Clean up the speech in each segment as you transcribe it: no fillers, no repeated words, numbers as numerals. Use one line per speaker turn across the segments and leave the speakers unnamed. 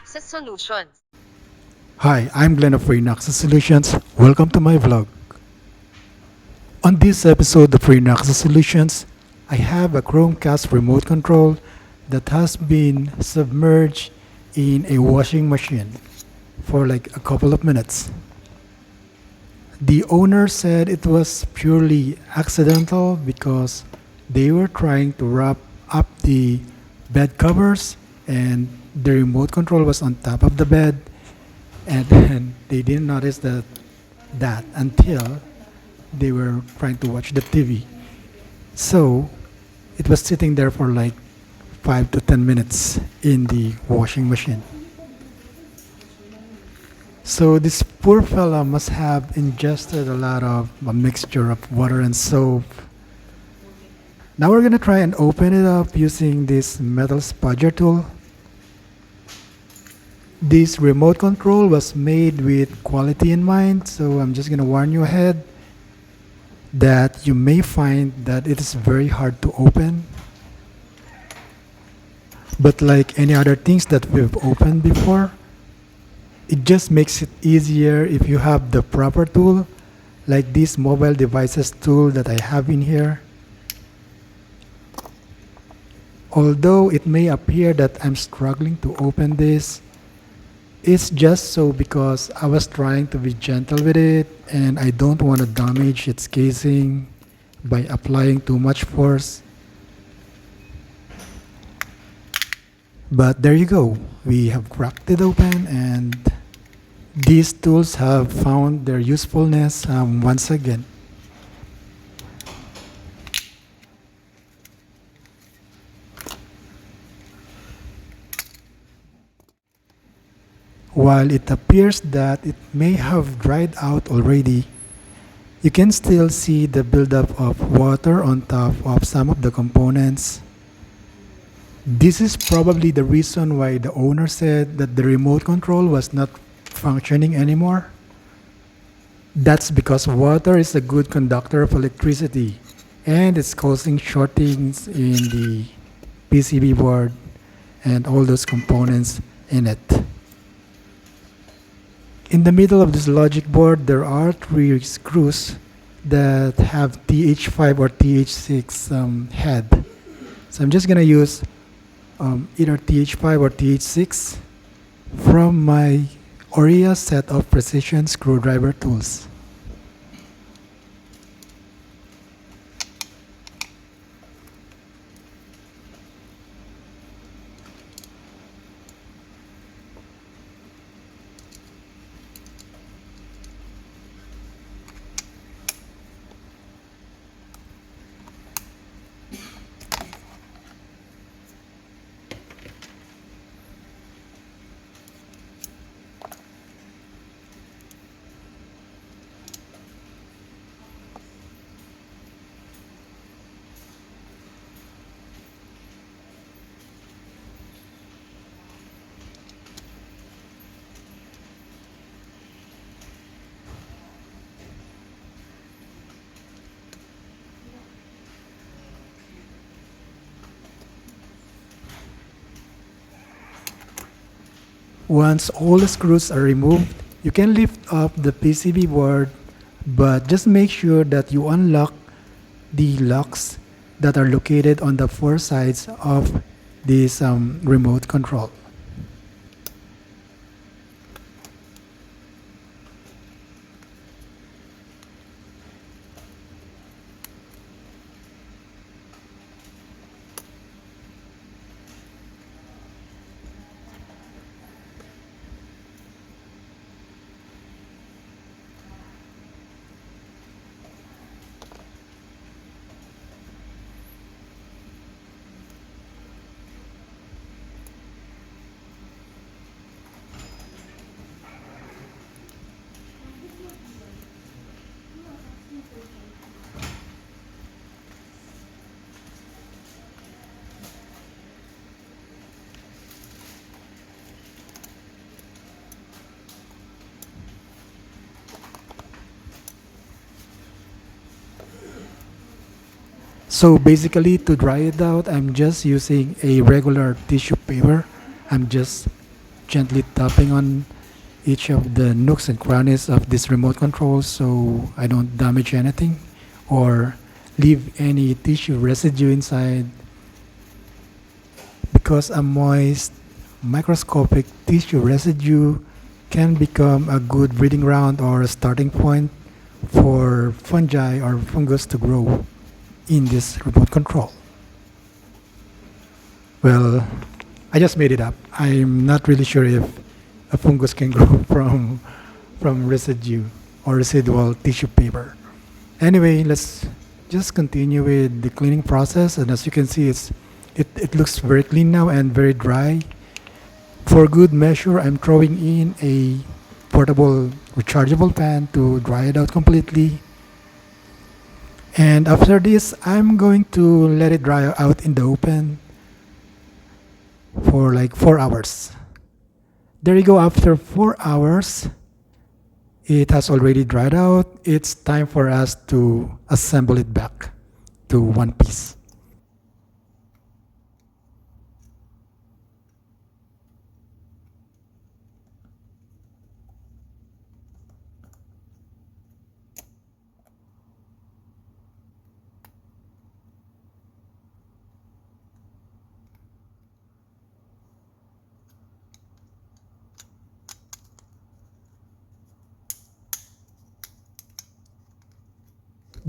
Access Solutions.
Hi, I'm Glenn of Access Solutions. Welcome to my vlog. On this episode of Access Solutions, I have a Chromecast remote control that has been submerged in a washing machine for like a couple of minutes. The owner said it was purely accidental because they were trying to wrap up the bed covers and the remote control was on top of the bed, and then they didn't notice that until they were trying to watch the TV. So it was sitting there for like 5 to 10 minutes in the washing machine. So this poor fella must have ingested a lot of a mixture of water and soap. Now we're gonna try and open it up using this metal spudger tool. This remote control was made with quality in mind, so I'm just gonna warn you ahead that you may find that it is very hard to open. But like any other things that we've opened before, it just makes it easier if you have the proper tool, like this mobile devices tool that I have in here. Although it may appear that I'm struggling to open this, it's just so because I was trying to be gentle with it and I don't want to damage its casing by applying too much force. But there you go, we have cracked it open and these tools have found their usefulness once again. While it appears that it may have dried out already, you can still see the buildup of water on top of some of the components. This is probably the reason why the owner said that the remote control was not functioning anymore. That's because water is a good conductor of electricity and it's causing shortings in the PCB board and all those components in it. In the middle of this logic board, there are three screws that have TH5 or TH6 head. So I'm just gonna use either TH5 or TH6 from my Oria set of precision screwdriver tools. Once all the screws are removed, you can lift up the PCB board, but just make sure that you unlock the locks that are located on the four sides of this remote control. So basically to dry it out, I'm just using a regular tissue paper. I'm just gently tapping on each of the nooks and crannies of this remote control so I don't damage anything or leave any tissue residue inside, because a moist microscopic tissue residue can become a good breeding ground or a starting point for fungi or fungus to grow in this remote control. Well, I just made it up. I'm not really sure if a fungus can grow from residue or residual tissue paper. Anyway, let's just continue with the cleaning process. And as you can see, it looks very clean now and very dry. For good measure, I'm throwing in a portable rechargeable fan to dry it out completely. And after this, I'm going to let it dry out in the open for like 4 hours. There you go, after 4 hours, it has already dried out. It's time for us to assemble it back to one piece.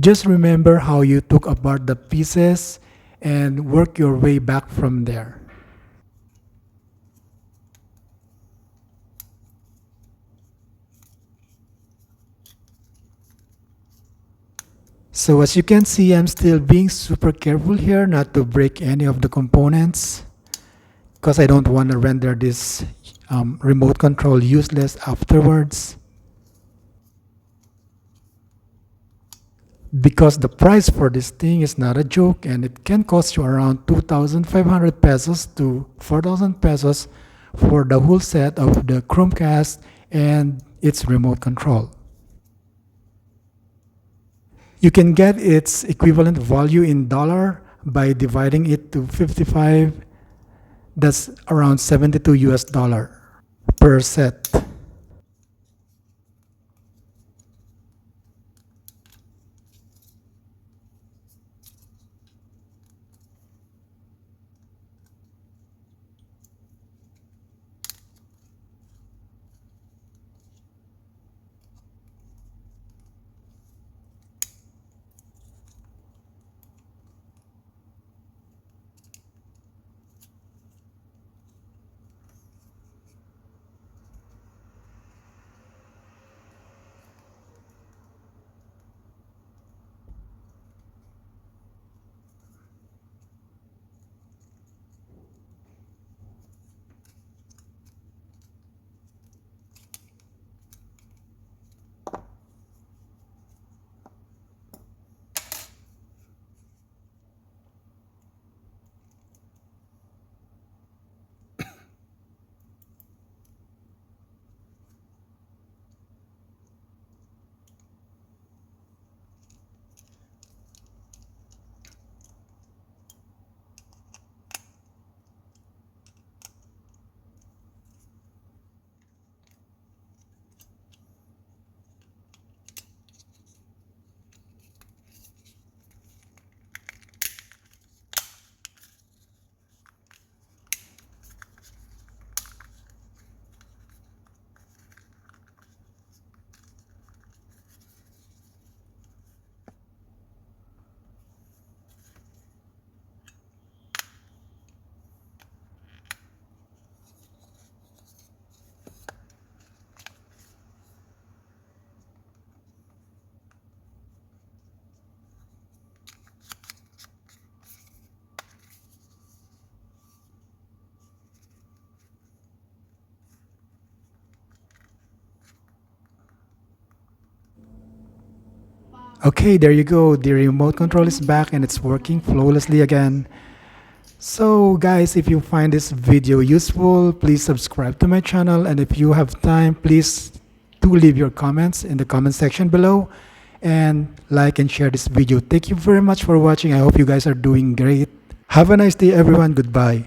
Just remember how you took apart the pieces and work your way back from there. So as you can see, I'm still being super careful here not to break any of the components because I don't want to render this remote control useless afterwards. Because the price for this thing is not a joke and it can cost you around 2,500 pesos to 4,000 pesos for the whole set of the Chromecast and its remote control. You can get its equivalent value in dollar by dividing it to 55. That's around 72 US dollar per set. Okay, there you go. The remote control is back and it's working flawlessly again. So guys, if you find this video useful, please subscribe to my channel, and if you have time, please do leave your comments in the comment section below and like and share this video. Thank you very much for watching. I hope you guys are doing great. Have a nice day everyone. Goodbye.